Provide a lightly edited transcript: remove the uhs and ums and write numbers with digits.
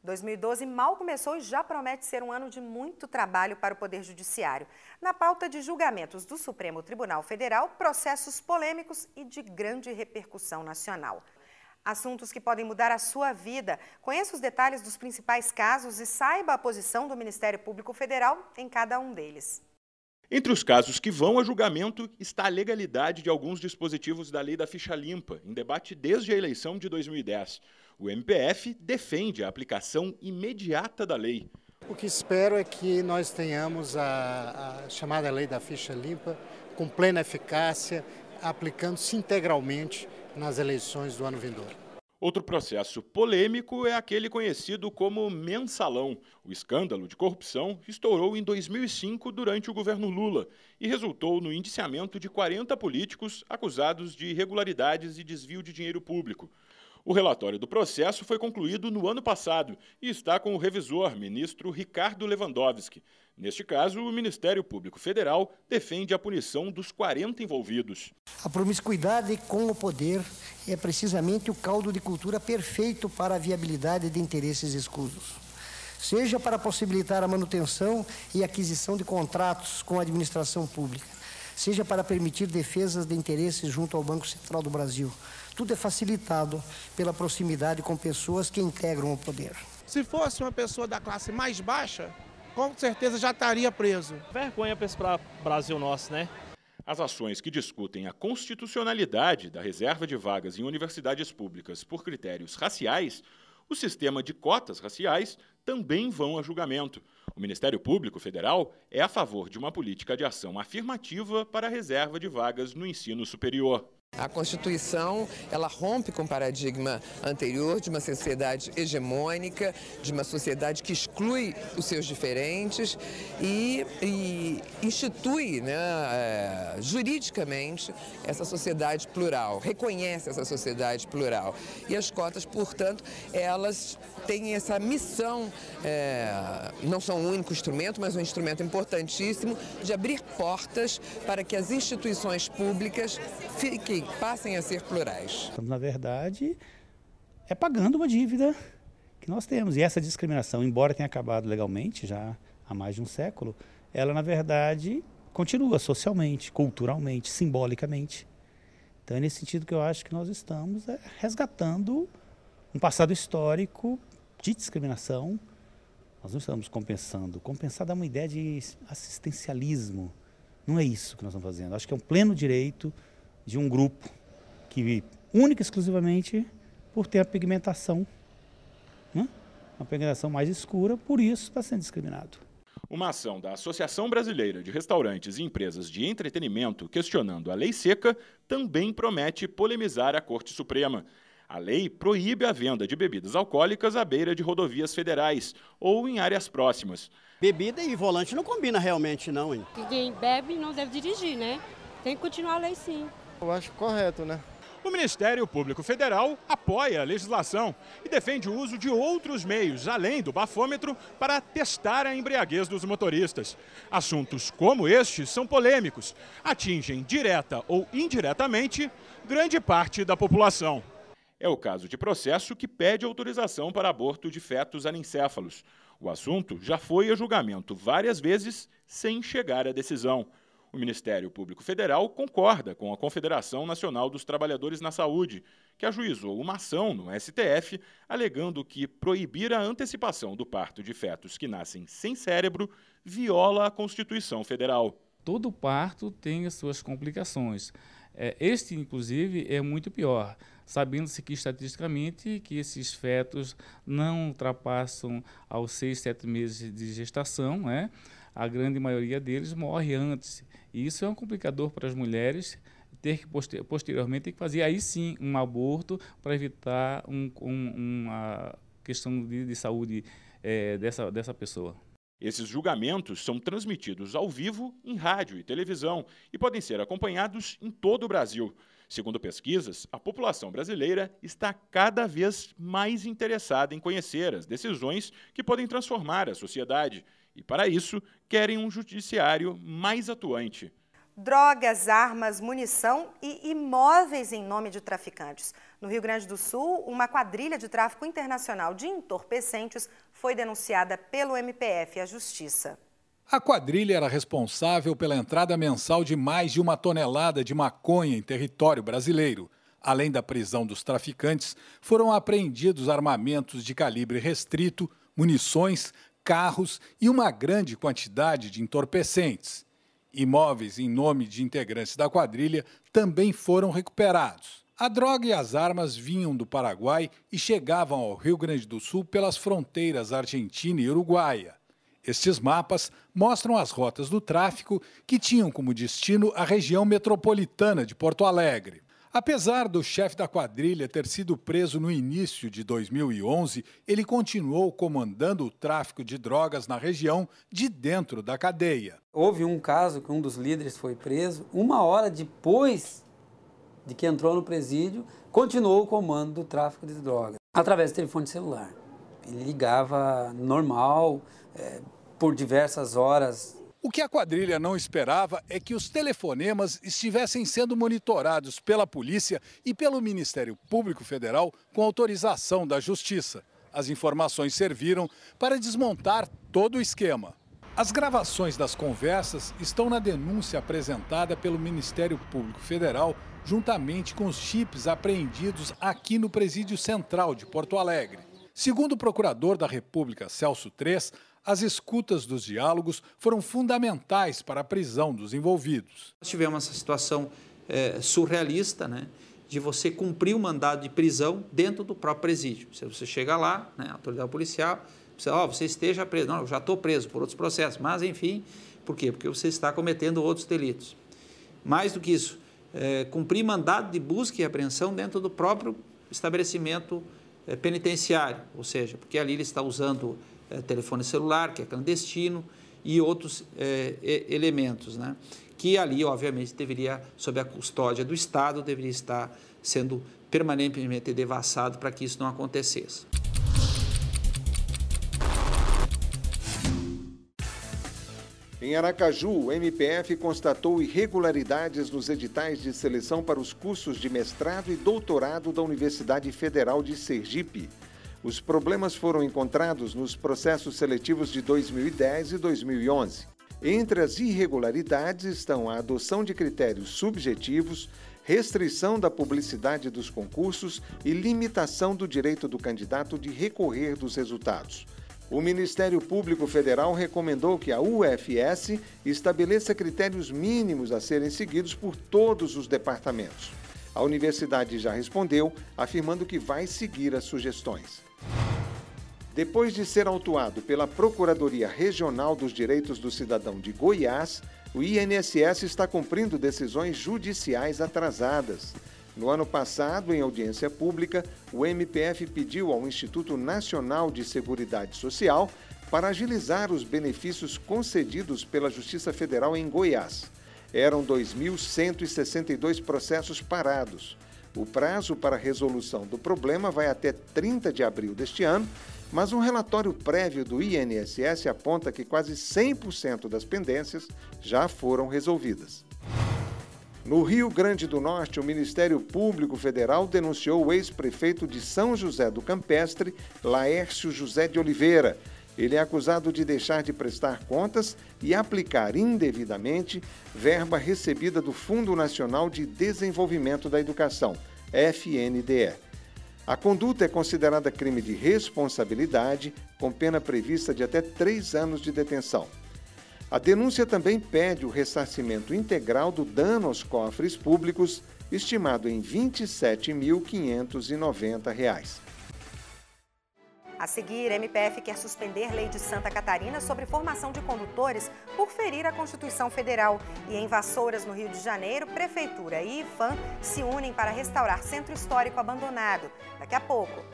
2012 mal começou e já promete ser um ano de muito trabalho para o Poder Judiciário. Na pauta de julgamentos do Supremo Tribunal Federal, processos polêmicos e de grande repercussão nacional. Assuntos que podem mudar a sua vida. Conheça os detalhes dos principais casos e saiba a posição do Ministério Público Federal em cada um deles. Entre os casos que vão a julgamento está a legalidade de alguns dispositivos da Lei da Ficha Limpa, em debate desde a eleição de 2010. O MPF defende a aplicação imediata da lei. O que espero é que nós tenhamos a chamada Lei da Ficha Limpa com plena eficácia, aplicando-se integralmente nas eleições do ano vindouro. Outro processo polêmico é aquele conhecido como Mensalão. O escândalo de corrupção estourou em 2005 durante o governo Lula e resultou no indiciamento de 40 políticos acusados de irregularidades e desvio de dinheiro público. O relatório do processo foi concluído no ano passado e está com o revisor, ministro Ricardo Lewandowski. Neste caso, o Ministério Público Federal defende a punição dos 40 envolvidos. A promiscuidade com o poder é precisamente o caldo de cultura perfeito para a viabilidade de interesses escusos. Seja para possibilitar a manutenção e aquisição de contratos com a administração pública, seja para permitir defesas de interesses junto ao Banco Central do Brasil. Tudo é facilitado pela proximidade com pessoas que integram o poder. Se fosse uma pessoa da classe mais baixa, com certeza já estaria preso. Vergonha para esse Brasil nosso, né? As ações que discutem a constitucionalidade da reserva de vagas em universidades públicas por critérios raciais, o sistema de cotas raciais, também vão a julgamento. O Ministério Público Federal é a favor de uma política de ação afirmativa para a reserva de vagas no ensino superior. A Constituição, ela rompe com o paradigma anterior de uma sociedade hegemônica, de uma sociedade que exclui os seus diferentes e institui, juridicamente essa sociedade plural, reconhece essa sociedade plural. E as cotas, portanto, elas têm essa missão, não são um único instrumento, mas um instrumento importantíssimo de abrir portas para que as instituições públicas passem a ser plurais. Na verdade, é pagando uma dívida que nós temos. E essa discriminação, embora tenha acabado legalmente já há mais de um século, ela, na verdade, continua socialmente, culturalmente, simbolicamente. Então, é nesse sentido que eu acho que nós estamos resgatando um passado histórico de discriminação. Nós não estamos compensando. Compensar dá uma ideia de assistencialismo. Não é isso que nós estamos fazendo. Acho que é um pleno direito de um grupo que, única e exclusivamente, por ter a pigmentação, uma pigmentação mais escura, por isso está sendo discriminado. Uma ação da Associação Brasileira de Restaurantes e Empresas de Entretenimento questionando a lei seca também promete polemizar a Corte Suprema. A lei proíbe a venda de bebidas alcoólicas à beira de rodovias federais ou em áreas próximas. Bebida e volante não combina realmente, não, hein? Quem bebe não deve dirigir, né? Tem que continuar a lei, sim. Eu acho correto, né? O Ministério Público Federal apoia a legislação e defende o uso de outros meios, além do bafômetro, para testar a embriaguez dos motoristas. Assuntos como estes são polêmicos, atingem direta ou indiretamente grande parte da população. É o caso de processo que pede autorização para aborto de fetos anencéfalos. O assunto já foi a julgamento várias vezes sem chegar à decisão. O Ministério Público Federal concorda com a Confederação Nacional dos Trabalhadores na Saúde, que ajuizou uma ação no STF, alegando que proibir a antecipação do parto de fetos que nascem sem cérebro viola a Constituição Federal. Todo parto tem as suas complicações. Este, inclusive, é muito pior, sabendo-se que, estatisticamente, que esses fetos não ultrapassam aos 6, 7 meses de gestação, né? A grande maioria deles morre antes. E isso é um complicador para as mulheres ter que posteriormente ter que fazer aí sim um aborto para evitar uma questão de saúde dessa pessoa. Esses julgamentos são transmitidos ao vivo em rádio e televisão e podem ser acompanhados em todo o Brasil. Segundo pesquisas, a população brasileira está cada vez mais interessada em conhecer as decisões que podem transformar a sociedade. E, para isso, querem um judiciário mais atuante. Drogas, armas, munição e imóveis em nome de traficantes. No Rio Grande do Sul, uma quadrilha de tráfico internacional de entorpecentes foi denunciada pelo MPF à Justiça. A quadrilha era responsável pela entrada mensal de mais de 1 tonelada de maconha em território brasileiro. Além da prisão dos traficantes, foram apreendidos armamentos de calibre restrito, munições, carros e uma grande quantidade de entorpecentes. Imóveis em nome de integrantes da quadrilha também foram recuperados. A droga e as armas vinham do Paraguai e chegavam ao Rio Grande do Sul pelas fronteiras argentina e uruguaia. Estes mapas mostram as rotas do tráfico que tinham como destino a região metropolitana de Porto Alegre. Apesar do chefe da quadrilha ter sido preso no início de 2011, ele continuou comandando o tráfico de drogas na região de dentro da cadeia. Houve um caso que um dos líderes foi preso, 1 hora depois de que entrou no presídio, continuou o comando do tráfico de drogas, através do telefone celular. Ele ligava normal, por diversas horas. O que a quadrilha não esperava é que os telefonemas estivessem sendo monitorados pela polícia e pelo Ministério Público Federal com autorização da Justiça. As informações serviram para desmontar todo o esquema. As gravações das conversas estão na denúncia apresentada pelo Ministério Público Federal, juntamente com os chips apreendidos aqui no Presídio Central de Porto Alegre. Segundo o procurador da República, Celso Tres, as escutas dos diálogos foram fundamentais para a prisão dos envolvidos. Nós tivemos essa situação surrealista, né, de você cumprir o mandado de prisão dentro do próprio presídio. Se você chega lá, né, a autoridade policial, você esteja preso. Não, eu já estou preso por outros processos, mas enfim, por quê? Porque você está cometendo outros delitos. Mais do que isso, cumprir mandado de busca e apreensão dentro do próprio estabelecimento penitenciário, ou seja, porque ali ele está usando telefone celular, que é clandestino, e outros elementos, né? Que ali, obviamente, deveria, sob a custódia do Estado, deveria estar sendo permanentemente devassado para que isso não acontecesse. Em Aracaju, o MPF constatou irregularidades nos editais de seleção para os cursos de mestrado e doutorado da Universidade Federal de Sergipe. Os problemas foram encontrados nos processos seletivos de 2010 e 2011. Entre as irregularidades estão a adoção de critérios subjetivos, restrição da publicidade dos concursos e limitação do direito do candidato de recorrer dos resultados. O Ministério Público Federal recomendou que a UFS estabeleça critérios mínimos a serem seguidos por todos os departamentos. A universidade já respondeu, afirmando que vai seguir as sugestões. Depois de ser autuado pela Procuradoria Regional dos Direitos do Cidadão de Goiás, o INSS está cumprindo decisões judiciais atrasadas. No ano passado, em audiência pública, o MPF pediu ao Instituto Nacional de Seguridade Social para agilizar os benefícios concedidos pela Justiça Federal em Goiás. Eram 2.162 processos parados. O prazo para a resolução do problema vai até 30 de abril deste ano, mas um relatório prévio do INSS aponta que quase 100% das pendências já foram resolvidas. No Rio Grande do Norte, o Ministério Público Federal denunciou o ex-prefeito de São José do Campestre, Laércio José de Oliveira. Ele é acusado de deixar de prestar contas e aplicar indevidamente verba recebida do Fundo Nacional de Desenvolvimento da Educação, FNDE. A conduta é considerada crime de responsabilidade, com pena prevista de até 3 anos de detenção. A denúncia também pede o ressarcimento integral do dano aos cofres públicos, estimado em R$ 27.590. A seguir, MPF quer suspender lei de Santa Catarina sobre formação de condutores por ferir a Constituição Federal. E em Vassouras, no Rio de Janeiro, Prefeitura e IFAM se unem para restaurar centro histórico abandonado. Daqui a pouco.